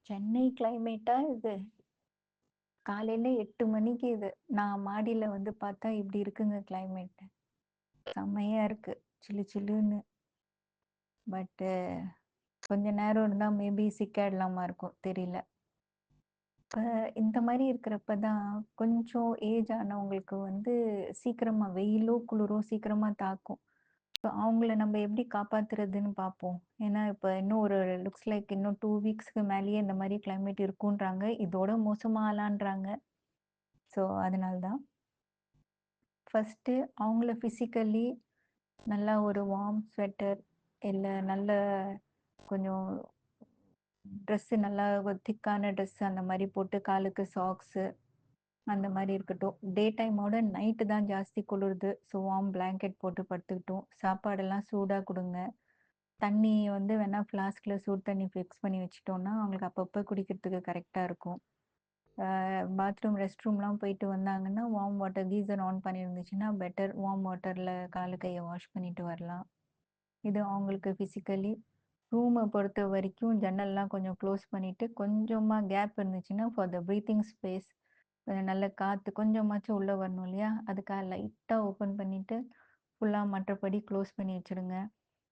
சென்னை கிளைமேட்டா இது? காலையில 8 மணிக்கு இது. நான் மாடியில வந்து பார்த்தா இப்படி இருக்குங்க கிளைமேட். செம்மையா இருக்கு. சிலு சிலுன்னு. பட் கொஞ்ச நேரம் இருந்தா மேபி சிக்காயிடலாமா இருக்கும். தெரியல. இப்ப இந்த மாரி இருக்கிறப்ப தான் கொஞ்சம் ஏஜ் ஆனவங்களுக்கு வந்து சீக்கிரமா வெயிலோ, குளிரோ சீக்கிரமா தாக்கும். ஸோ அவங்கள நம்ம எப்படி காப்பாத்துறதுன்னு பார்ப்போம். ஏன்னா இப்ப இன்னும் ஒரு லுக்ஸ் லைக் இன்னும் 2 வீக்ஸ்க்கு மேலேயே இந்த மாரி கிளைமேட் இருக்குன்றாங்க. இதோட மோசமாலான்றாங்க. ஸோ அதனால தான். ஃபர்ஸ்ட்டு அவங்கள ஃபிசிக்கலி நல்லா ஒரு வார்ம் ஸ்வெட்டர் இல்ல நல்ல கொஞ்சம் ட்ரெஸ்ஸு நல்லா திக்கான ட்ரெஸ் அந்த மாரி போட்டு காலுக்கு சாக்ஸு அந்த மாரி இருக்கட்டும். டே டைமோட நைட்டு தான் ஜாஸ்தி குளிருது. ஸோ வார்ம் பிளாங்கெட் போட்டு படுத்துக்கட்டும். சாப்பாடெல்லாம் சூடா குடுங்க. தண்ணி வந்து வேணா ஃப்ளாஸ்க்ல சூடு தண்ணி ஃபிக்ஸ் பண்ணி வச்சுட்டோம்னா, அவங்களுக்கு அப்பப்போ குடிக்கிறதுக்கு கரெக்ட்டா இருக்கும். பாத்ரூம், ரெஸ்ட் ரூம்லாம் போயிட்டு வந்தாங்கன்னா, வார்ம் வாட்டர் கீசர் ஆன் பண்ணியிருந்துச்சுன்னா பெட்டர். வார்ம் வாட்டர்ல காலு, கைய வாஷ் பண்ணிட்டு வரலாம். இது அவங்களுக்கு ஃபிசிக்கலி. ரூம பொறுத்த வரைக்கும் ஜன்னல்லாம் கொஞ்சம் க்ளோஸ் பண்ணிட்டு, கொஞ்சமா கேப் இருந்துச்சுன்னா, ஃபார் த பிரீத்திங் ஸ்பேஸ் நல்ல காத்து கொஞ்சமாச்சும் உள்ள வரணும் இல்லையா? அதுக்காக லைட்டா ஓப்பன் பண்ணிட்டு, ஃபுல்லா மற்றபடி க்ளோஸ் பண்ணி வச்சுடுங்க.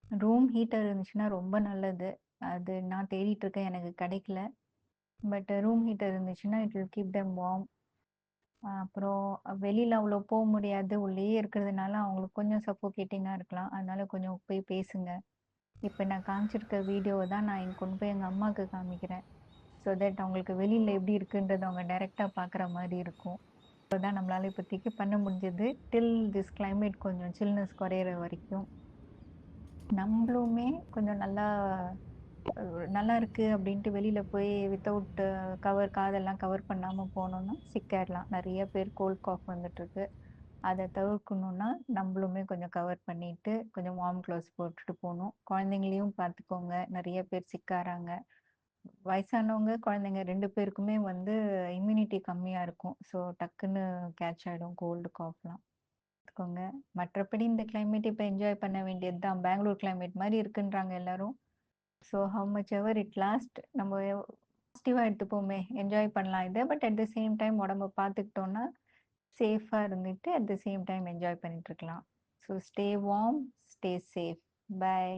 ரூம் ஹீட்டர் இருந்துச்சுன்னா ரொம்ப நல்லது. அது நான் தேடிட்டு இருக்கேன். எனக்கு கிடைக்கல. பட் ரூம் ஹீட்டர் இருந்துச்சுன்னா, it will keep them warm. அப்புறம் வெளியில அவ்வளோ போ முடியாது. உள்ளேயே இருக்கிறதுனால அவங்களுக்கு கொஞ்சம் சஃபோகேட்டிங்கா இருக்கலாம். அதனால கொஞ்சம் போய் பேசுங்க. இப்ப நான் காமிச்சிருக்க வீடியோவ தான் நான் கொண்டு போய் எங்க அம்மாக்கு காமிக்கிறேன். ஸோ தட் அவங்களுக்கு வெளியில எப்படி இருக்குன்றத அவங்க டைரக்ட்டா பார்க்குற மாரி இருக்கும். இப்பதான் நம்மளால இப்போதைக்கு பண்ண முடிஞ்சது. டில் திஸ் கிளைமேட் கொஞ்சம் சில்னஸ் குறையிற வரைக்கும். நம்பளுமே கொஞ்சம் நல்லா இருக்கு அப்படின்ட்டு வெளியில போய் வித்தவுட் காதெல்லாம் கவர் பண்ணாம போனோம்னா சிக்காயிடலாம். நெறைய பேர் கோல்ட் காஃப் வந்துட்டுருக்கு. அத தவிர்க்கணும்னா நம்பளுமே கொஞ்சம் கவர் பண்ணிட்டு, கொஞ்சம் வார்ம் க்ளோத்ஸ் போட்டுட்டு போணும். குழந்தைங்களையும் பார்த்துக்கோங்க. நெறைய பேர் சிக்காறாங்க. வயசானவங்க, குழந்தைங்க 2 பேருக்குமே வந்து இம்யூனிட்டி கம்மியா இருக்கும். ஸோ டக்குன்னு கேட்ச் ஆயிடும் கோல்டு, காஃப்லாம். பார்த்துக்கோங்க. மற்றபடி இந்த கிளைமேட் இப்ப என்ஜாய் பண்ண வேண்டியது தான். பெங்களூர் கிளைமேட் மாரி இருக்குன்றாங்க எல்லாரும். So how much ever it last நம்ம பாசிட்டிவா எடுத்துப்போமே! என்ஜாய் பண்ணலாம் இத. But at the same time உடம்ப பார்த்துக்கிட்டோம்னா, சேஃபா இருந்துட்டு at the same time enjoy பண்ணிட்டு இருக்கலாம். So stay warm, stay safe. By.